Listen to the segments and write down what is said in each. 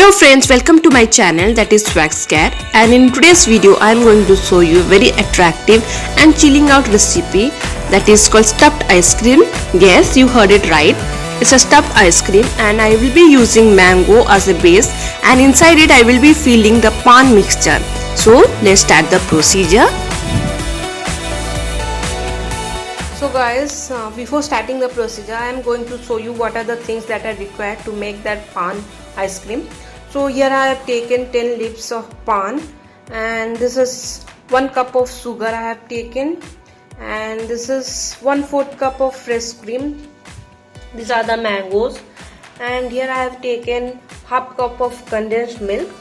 Hello friends, welcome to my channel, that is Wax Cat, and in today's video I am going to show you a very attractive and chilling out recipe that is called stuffed ice cream. Yes, you heard it right. It's a stuffed ice cream and I will be using mango as a base, and inside it I will be filling the pan mixture. So let's start the procedure. So guys, before starting the procedure I am going to show you what are the things that are required to make that pan ice cream. So here I have taken 10 leaves of pan, and this is 1 cup of sugar I have taken, and this is 1/4 cup of fresh cream. These are the mangoes, and here I have taken half cup of condensed milk.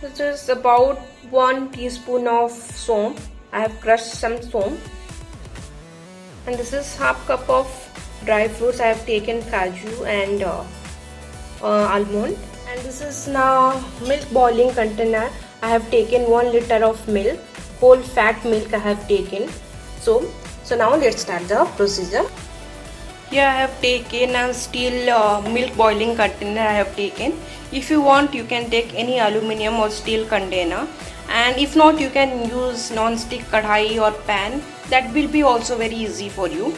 This is about 1 teaspoon of soap. I have crushed some soap, and this is half cup of dry fruits. I have taken kaju and almond, and this is now milk boiling container. I have taken 1 liter of milk, whole fat milk I have taken. So now let's start the procedure. Here I have taken a steel milk boiling container I have taken. If you want you can take any aluminium or steel container, and if not you can use non-stick kadhai or pan. That will be also very easy for you.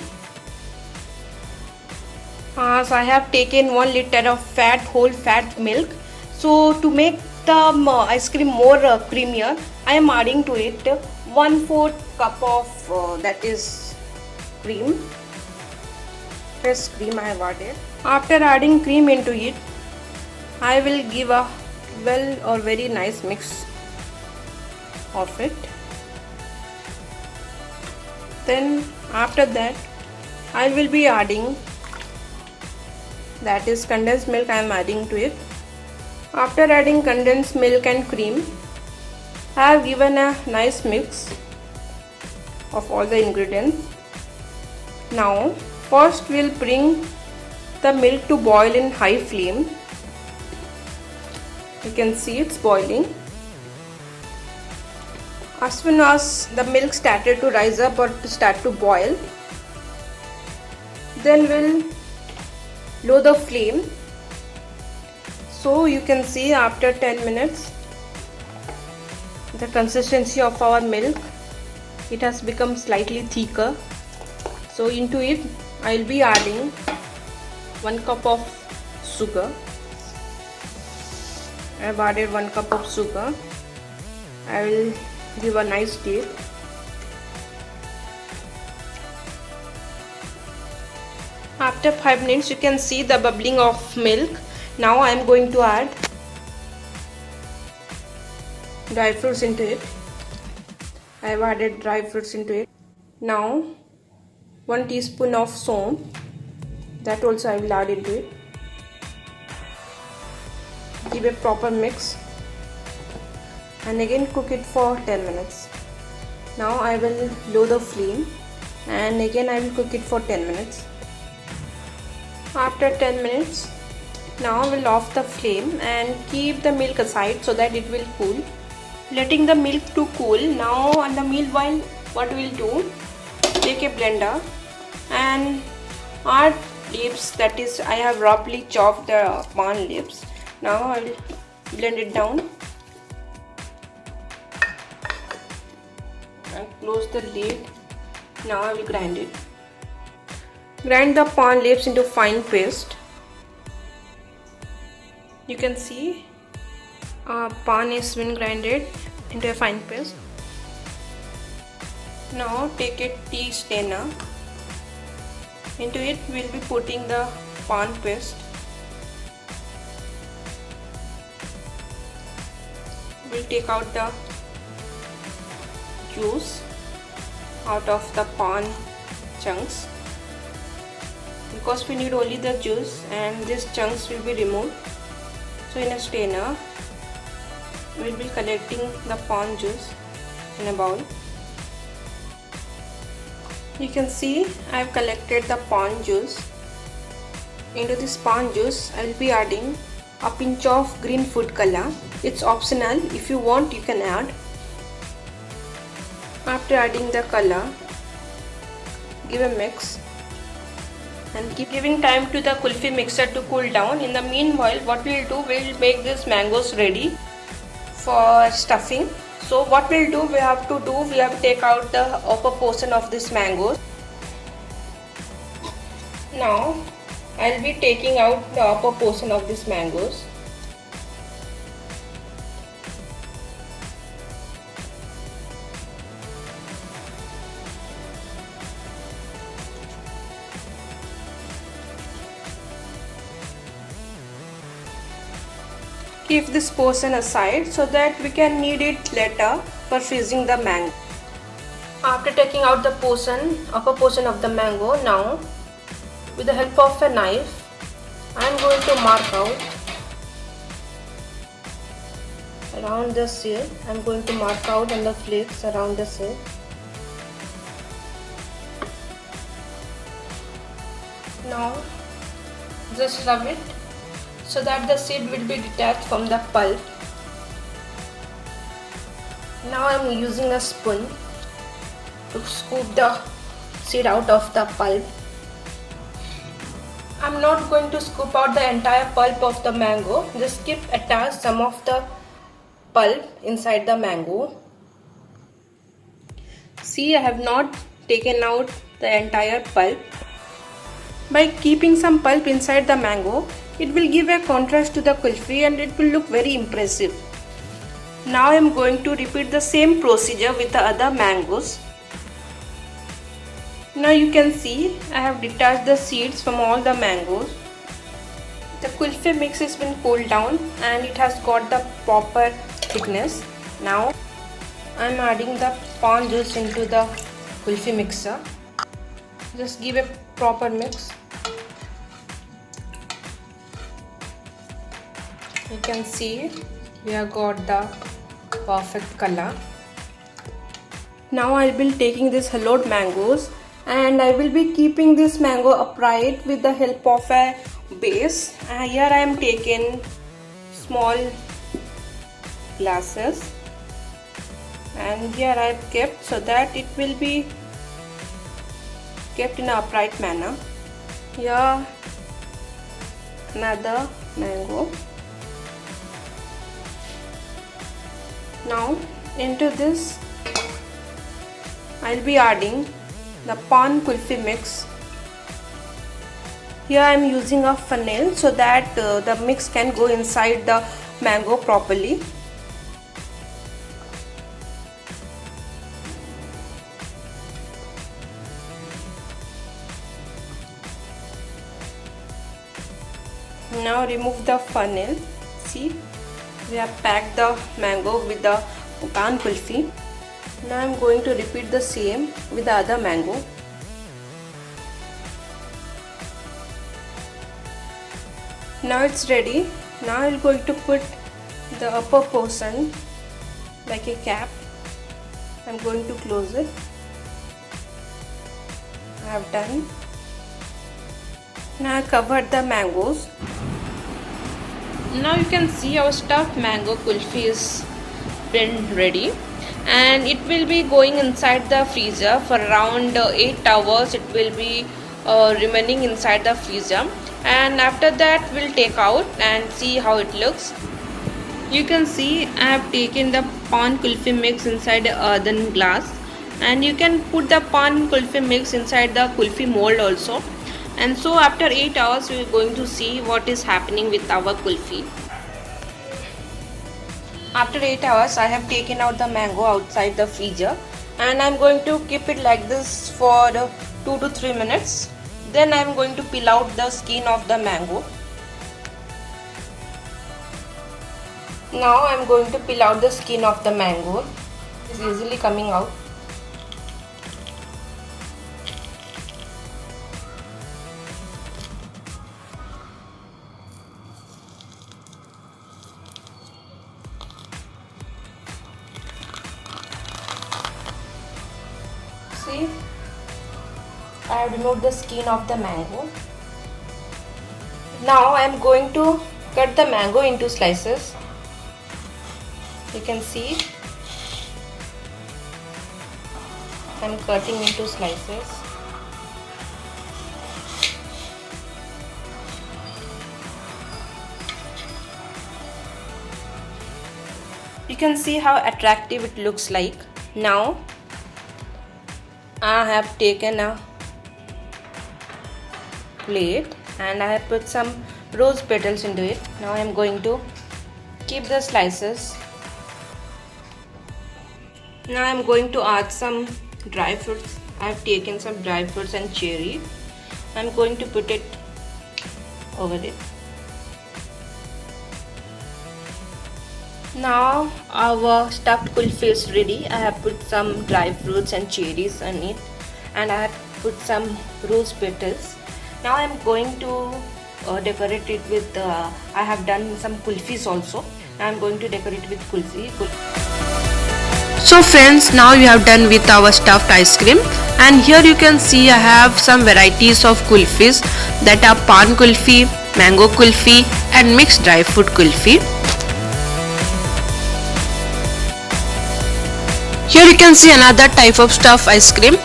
So I have taken 1 liter of whole fat milk. So to make the ice cream more creamier, I am adding to it 1/4 cup of that is cream, fresh cream I have added. After adding cream into it, I will give a very nice mix of it. Then after that I will be adding, that is condensed milk I am adding to it. After adding condensed milk and cream, I have given a nice mix of all the ingredients. Now first we will bring the milk to boil in high flame. You can see it's boiling. As soon as the milk started to rise up or to start to boil, then we'll lower the flame. So you can see after 10 minutes the consistency of our milk, it has become slightly thicker. So into it I will be adding 1 cup of sugar. I have added 1 cup of sugar. I will give a nice stir. After 5 minutes you can see the bubbling of milk. Now I am going to add dry fruits into it. I have added dry fruits into it. Now 1 teaspoon of soap, that also I will add into it. Give a proper mix and again cook it for 10 minutes. Now I will lower the flame and again I will cook it for 10 minutes. After 10 minutes, now we'll off the flame and keep the milk aside so that it will cool. Letting the milk to cool. Now in the meanwhile what we'll do, take a blender and add leaves, that is I have roughly chopped the pan leaves. Now I will blend it down and close the lid. Now I will grind it. Grind the pan leaves into fine paste. You can see pan is been grinded into a fine paste. Now take a tea strainer. Into it we will be putting the pan paste. We will take out the juice out of the pan chunks, because we need only the juice and these chunks will be removed. So in a strainer we will be collecting the pan juice in a bowl. You can see I have collected the pan juice. Into this pan juice I will be adding a pinch of green food color. It's optional, if you want you can add. After adding the color, give a mix and keep giving time to the kulfi mixer to cool down. In the meanwhile, what we'll do, we'll make these mangoes ready for stuffing. So what we'll do, we have to take out the upper portion of this mangoes. Now I'll be taking out the upper portion of this mangoes. Keep this portion aside so that we can need it later for freezing the mango. After taking out the upper portion of the mango, now with the help of a knife, I am going to mark out around the seal. I am going to mark out on the flakes around the seal. Now just rub it so that the seed will be detached from the pulp. Now I am using a spoon to scoop the seed out of the pulp. I am not going to scoop out the entire pulp of the mango, just keep attached some of the pulp inside the mango. See, I have not taken out the entire pulp. By keeping some pulp inside the mango, it will give a contrast to the kulfi and it will look very impressive. Now I am going to repeat the same procedure with the other mangoes. Now you can see I have detached the seeds from all the mangoes. The kulfi mix has been cooled down and it has got the proper thickness. Now I am adding the pan juice into the kulfi mixer. Just give a proper mix. You can see we have got the perfect color. Now I will be taking this hollowed mangoes and I will be keeping this mango upright with the help of a base. Here I am taking small glasses and here I have kept so that it will be kept in an upright manner. Here another mango. Now into this I will be adding the pan kulfi mix. Here I am using a funnel so that the mix can go inside the mango properly. Now remove the funnel. See, we have packed the mango with the pan kulfi. Now I am going to repeat the same with the other mango. Now it's ready. Now I am going to put the upper portion like a cap. I am going to close it. I have done. Now I covered the mangoes. Now you can see our stuffed mango kulfi is been ready and it will be going inside the freezer for around 8 hours. It will be remaining inside the freezer and after that we'll take out and see how it looks. You can see I have taken the pan kulfi mix inside a earthen glass and you can put the pan kulfi mix inside the kulfi mold also. And so after 8 hours we are going to see what is happening with our kulfi. After 8 hours I have taken out the mango outside the freezer and I am going to keep it like this for 2 to 3 minutes. Then I am going to peel out the skin of the mango. Now I am going to peel out the skin of the mango. It is easily coming out. See, I have removed the skin of the mango. Now I am going to cut the mango into slices. You can see I am cutting into slices. You can see how attractive it looks like. Now I have taken a plate and I have put some rose petals into it. Now I am going to keep the slices. Now I am going to add some dry fruits. I have taken some dry fruits and cherry. I am going to put it over it. Now our stuffed kulfi is ready. I have put some dry fruits and cherries on it, and I have put some rose petals. Now I am going to decorate it with. I have done some kulfis also. Now I am going to decorate it with kulfi. So friends, now we have done with our stuffed ice cream, and here you can see I have some varieties of kulfis that are pan kulfi, mango kulfi and mixed dry fruit kulfi. Here you can see another type of stuffed ice cream.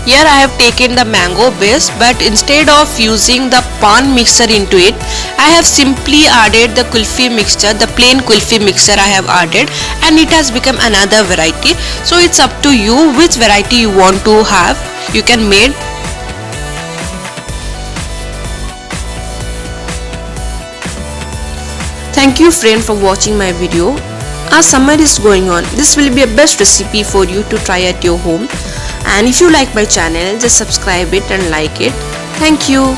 Here I have taken the mango base, but instead of using the pan mixture into it, I have simply added the kulfi mixture, the plain kulfi mixture I have added, and it has become another variety. So it's up to you which variety you want to have. You can make. Thank you friend for watching my video. As summer is going on, this will be a best recipe for you to try at your home. And if you like my channel, just subscribe it and like it. Thank you.